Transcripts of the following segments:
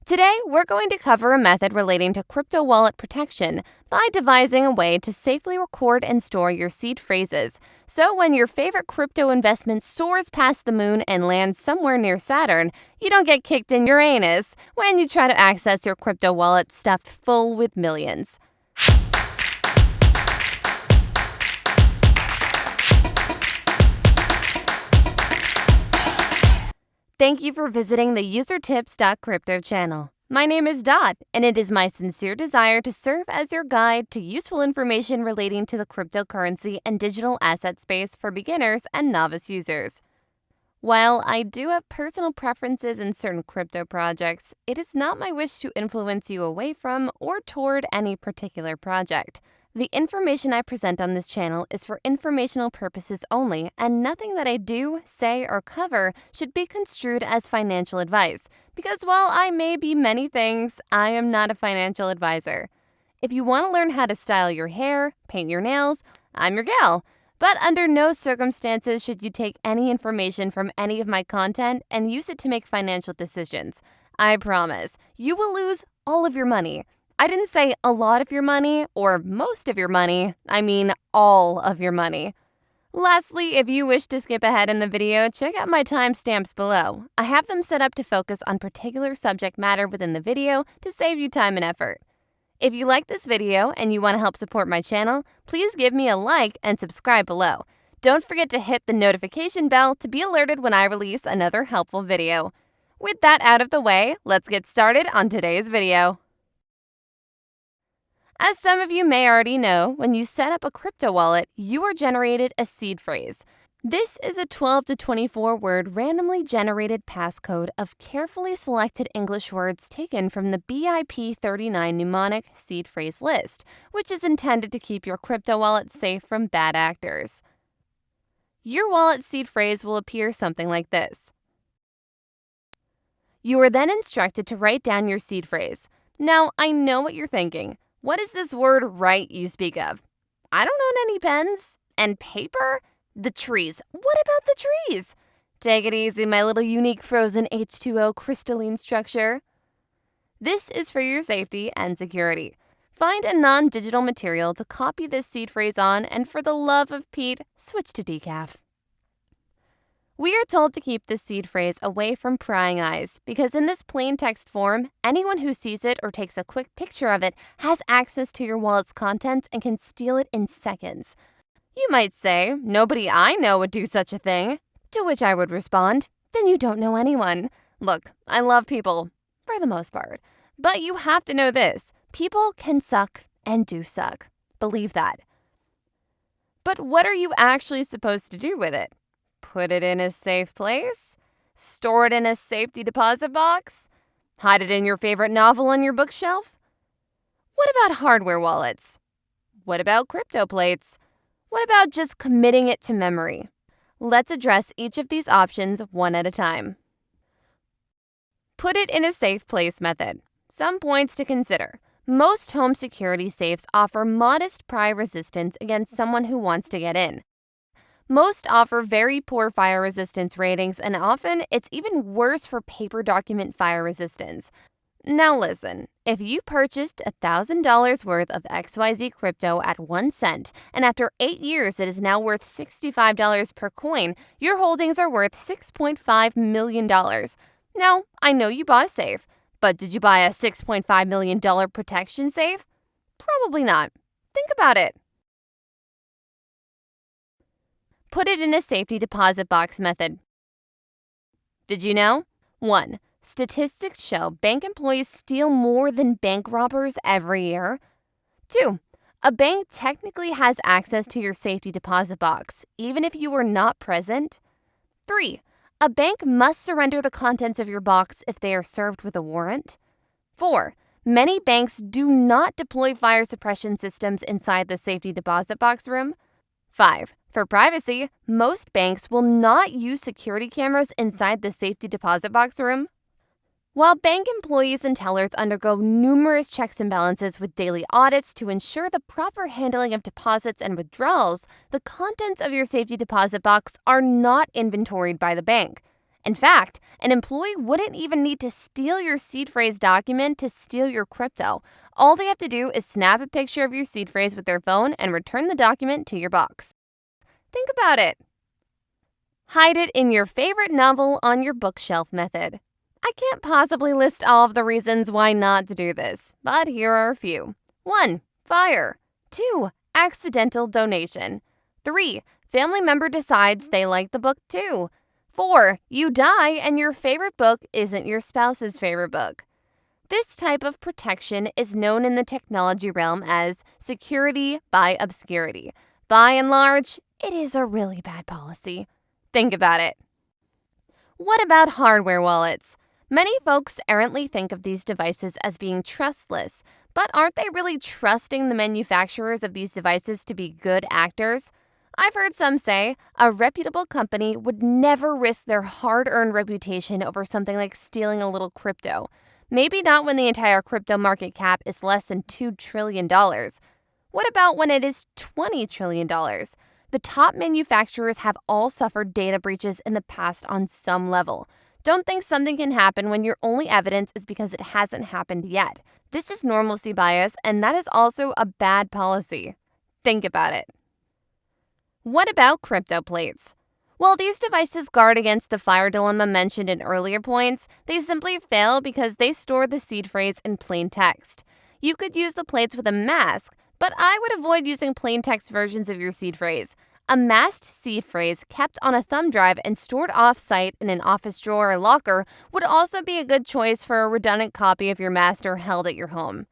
Today, we're going to cover a method relating to crypto wallet protection by devising a way to safely record and store your seed phrases. So when your favorite crypto investment soars past the moon and lands somewhere near Saturn, you don't get kicked in Uranus when you try to access your crypto wallet stuffed full with millions. Thank you for visiting the usertips.crypto channel. My name is Dot, and it is my sincere desire to serve as your guide to useful information relating to the cryptocurrency and digital asset space for beginners and novice users. While I do have personal preferences in certain crypto projects, it is not my wish to influence you away from or toward any particular project. The information I present on this channel is for informational purposes only, and nothing that I do, say, or cover should be construed as financial advice, because while I may be many things, I am not a financial advisor. If you want to learn how to style your hair, paint your nails, I'm your gal. But under no circumstances should you take any information from any of my content and use it to make financial decisions. I promise, you will lose all of your money. I didn't say a lot of your money or most of your money, I mean all of your money. Lastly, if you wish to skip ahead in the video, check out my timestamps below. I have them set up to focus on particular subject matter within the video to save you time and effort. If you like this video and you want to help support my channel, please give me a like and subscribe below. Don't forget to hit the notification bell to be alerted when I release another helpful video. With that out of the way, let's get started on today's video. As some of you may already know, when you set up a crypto wallet, you are generated a seed phrase. This is a 12 to 24 word randomly generated passcode of carefully selected English words taken from the BIP39 mnemonic seed phrase list, which is intended to keep your crypto wallet safe from bad actors. Your wallet seed phrase will appear something like this. You are then instructed to write down your seed phrase. Now, I know what you're thinking. What is this word write you speak of? I don't own any pens. And paper? The trees. What about the trees? Take it easy, my little unique frozen H2O crystalline structure. This is for your safety and security. Find a non-digital material to copy this seed phrase on, and for the love of Pete, switch to decaf. We are told to keep this seed phrase away from prying eyes because in this plain text form, anyone who sees it or takes a quick picture of it has access to your wallet's contents and can steal it in seconds. You might say, nobody I know would do such a thing. To which I would respond, then you don't know anyone. Look, I love people, for the most part. But you have to know this, people can suck and do suck. Believe that. But what are you actually supposed to do with it? Put it in a safe place? Store it in a safety deposit box? Hide it in your favorite novel on your bookshelf? What about hardware wallets? What about crypto plates? What about just committing it to memory? Let's address each of these options one at a time. Put it in a safe place method. Some points to consider. Most home security safes offer modest pry resistance against someone who wants to get in. Most offer very poor fire resistance ratings, and often it's even worse for paper document fire resistance. Now listen, if you purchased $1,000 worth of XYZ crypto at 1 cent, and after 8 years it is now worth $65 per coin, your holdings are worth $6.5 million. Now, I know you bought a safe, but did you buy a $6.5 million protection safe? Probably not. Think about it. Put it in a safety deposit box method. Did you know? 1. Statistics show bank employees steal more than bank robbers every year. 2. A bank technically has access to your safety deposit box, even if you were not present. 3. A bank must surrender the contents of your box if they are served with a warrant. 4. Many banks do not deploy fire suppression systems inside the safety deposit box room. 5. For privacy, most banks will not use security cameras inside the safety deposit box room. While bank employees and tellers undergo numerous checks and balances with daily audits to ensure the proper handling of deposits and withdrawals, the contents of your safety deposit box are not inventoried by the bank. In fact, an employee wouldn't even need to steal your seed phrase document to steal your crypto. All they have to do is snap a picture of your seed phrase with their phone and return the document to your box. Think about it. Hide it in your favorite novel on your bookshelf method. I can't possibly list all of the reasons why not to do this, but here are a few. 1. Fire. 2. Accidental donation. 3. Family member decides they like the book too. 4. You die and your favorite book isn't your spouse's favorite book. This type of protection is known in the technology realm as security by obscurity. By and large, it is a really bad policy. Think about it. What about hardware wallets? Many folks errantly think of these devices as being trustless, but aren't they really trusting the manufacturers of these devices to be good actors? I've heard some say a reputable company would never risk their hard-earned reputation over something like stealing a little crypto. Maybe not when the entire crypto market cap is less than $2 trillion. What about when it is $20 trillion? The top manufacturers have all suffered data breaches in the past on some level. Don't think something can happen when your only evidence is because it hasn't happened yet. This is normalcy bias, and that is also a bad policy. Think about it. What about crypto plates? While these devices guard against the fire dilemma mentioned in earlier points, they simply fail because they store the seed phrase in plain text. You could use the plates with a mask, but I would avoid using plain text versions of your seed phrase. A masked seed phrase kept on a thumb drive and stored off-site in an office drawer or locker would also be a good choice for a redundant copy of your master held at your home.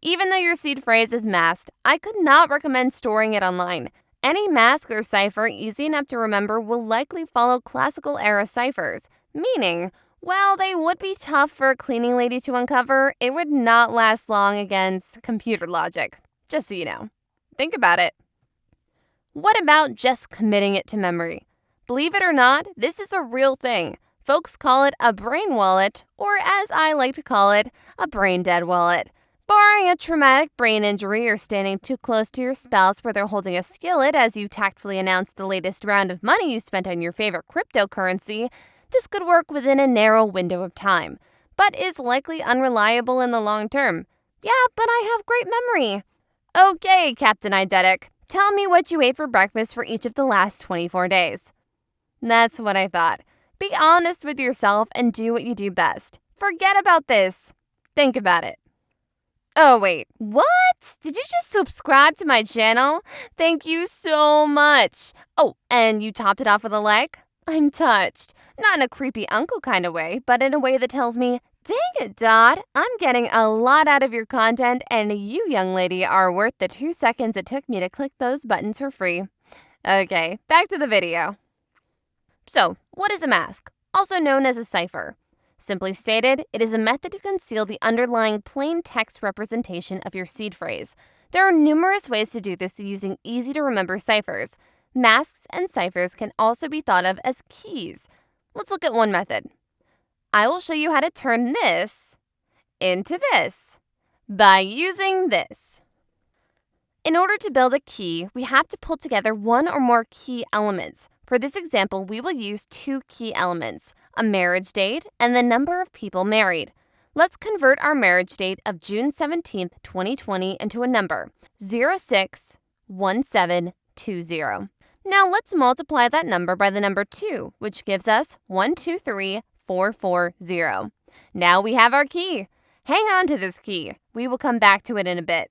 Even though your seed phrase is masked, I could not recommend storing it online. Any mask or cipher easy enough to remember will likely follow classical-era ciphers, meaning, while they would be tough for a cleaning lady to uncover, it would not last long against computer logic. Just so you know. Think about it. What about just committing it to memory? Believe it or not, this is a real thing. Folks call it a brain wallet, or as I like to call it, a brain-dead wallet. Barring a traumatic brain injury or standing too close to your spouse where they're holding a skillet as you tactfully announce the latest round of money you spent on your favorite cryptocurrency, this could work within a narrow window of time, but is likely unreliable in the long term. Yeah, but I have great memory. Okay, Captain Eidetic, tell me what you ate for breakfast for each of the last 24 days. That's what I thought. Be honest with yourself and do what you do best. Forget about this. Think about it. Oh, wait, what? Did you just subscribe to my channel? Thank you so much. Oh, and you topped it off with a like? I'm touched. Not in a creepy uncle kind of way, but in a way that tells me, dang it, Dot, I'm getting a lot out of your content, and you, young lady, are worth the 2 seconds it took me to click those buttons for free. Okay, back to the video. So, what is a mask? Also known as a cipher. Simply stated, it is a method to conceal the underlying plain text representation of your seed phrase. There are numerous ways to do this using easy-to-remember ciphers. Masks and ciphers can also be thought of as keys. Let's look at one method. I will show you how to turn this into this by using this. In order to build a key, we have to pull together one or more key elements. For this example, we will use 2 key elements, a marriage date and the number of people married. Let's convert our marriage date of June 17, 2020 into a number, 061720. Now let's multiply that number by the number 2, which gives us 123440. Now we have our key. Hang on to this key. We will come back to it in a bit.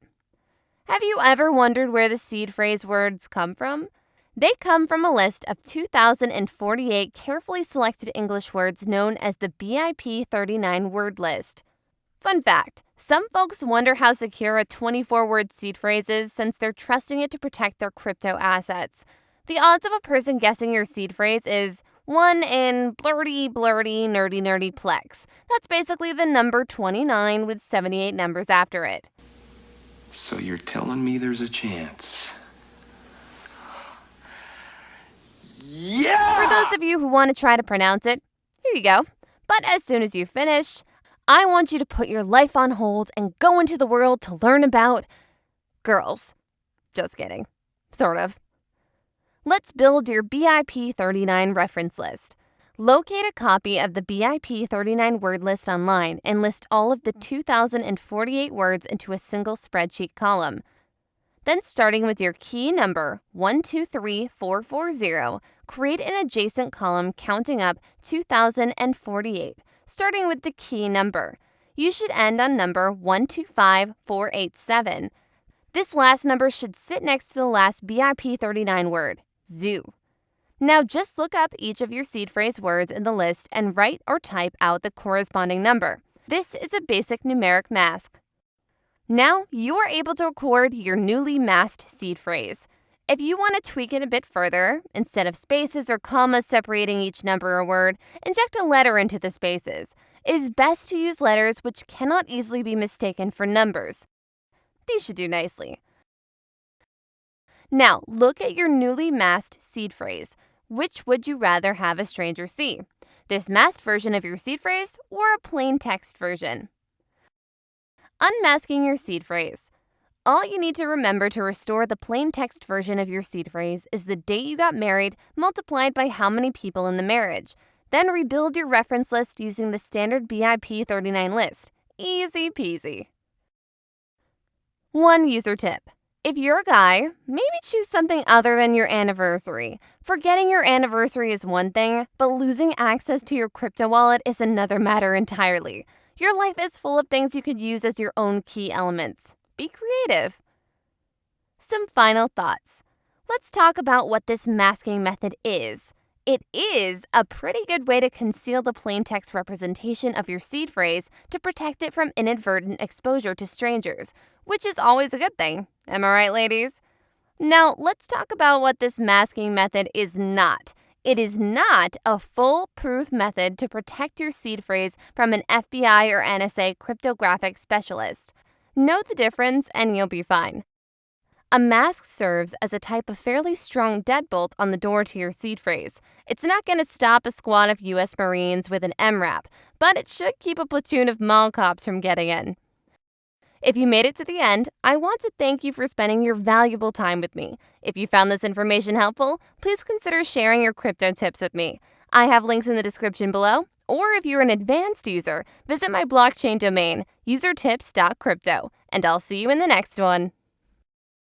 Have you ever wondered where the seed phrase words come from? They come from a list of 2,048 carefully selected English words known as the BIP 39 word list. Fun fact, some folks wonder how secure a 24-word seed phrase is since they're trusting it to protect their crypto assets. The odds of a person guessing your seed phrase is 1 in blurty, nerdy plex. That's basically the number 29 with 78 numbers after it. So you're telling me there's a chance? Yeah! For those of you who want to try to pronounce it, here you go. But as soon as you finish, I want you to put your life on hold and go into the world to learn about girls. Just kidding. Sort of. Let's build your BIP 39 reference list. Locate a copy of the BIP 39 word list online and list all of the 2,048 words into a single spreadsheet column. Then, starting with your key number 123440, create an adjacent column counting up 2,048, starting with the key number. You should end on number 125487. This last number should sit next to the last BIP 39 word, zoo. Now just look up each of your seed phrase words in the list and write or type out the corresponding number. This is a basic numeric mask. Now you are able to record your newly masked seed phrase. If you want to tweak it a bit further, instead of spaces or commas separating each number or word, inject a letter into the spaces. It is best to use letters which cannot easily be mistaken for numbers. These should do nicely. Now, look at your newly masked seed phrase. Which would you rather have a stranger see? This masked version of your seed phrase or a plain text version? Unmasking your seed phrase. All you need to remember to restore the plain text version of your seed phrase is the date you got married multiplied by how many people in the marriage. Then rebuild your reference list using the standard BIP 39 list. Easy peasy. One user tip. If you're a guy, maybe choose something other than your anniversary. Forgetting your anniversary is one thing, but losing access to your crypto wallet is another matter entirely. Your life is full of things you could use as your own key elements. Be creative. Some final thoughts. Let's talk about what this masking method is. It is a pretty good way to conceal the plain text representation of your seed phrase to protect it from inadvertent exposure to strangers, which is always a good thing. Am I right, ladies? Now, let's talk about what this masking method is not. It is not a foolproof method to protect your seed phrase from an FBI or NSA cryptographic specialist. Know the difference and you'll be fine. A mask serves as a type of fairly strong deadbolt on the door to your seed phrase. It's not going to stop a squad of U.S. Marines with an MRAP, but it should keep a platoon of mall cops from getting in. If you made it to the end, I want to thank you for spending your valuable time with me. If you found this information helpful, please consider sharing your crypto tips with me. I have links in the description below, or if you're an advanced user, visit my blockchain domain, usertips.crypto, and I'll see you in the next one.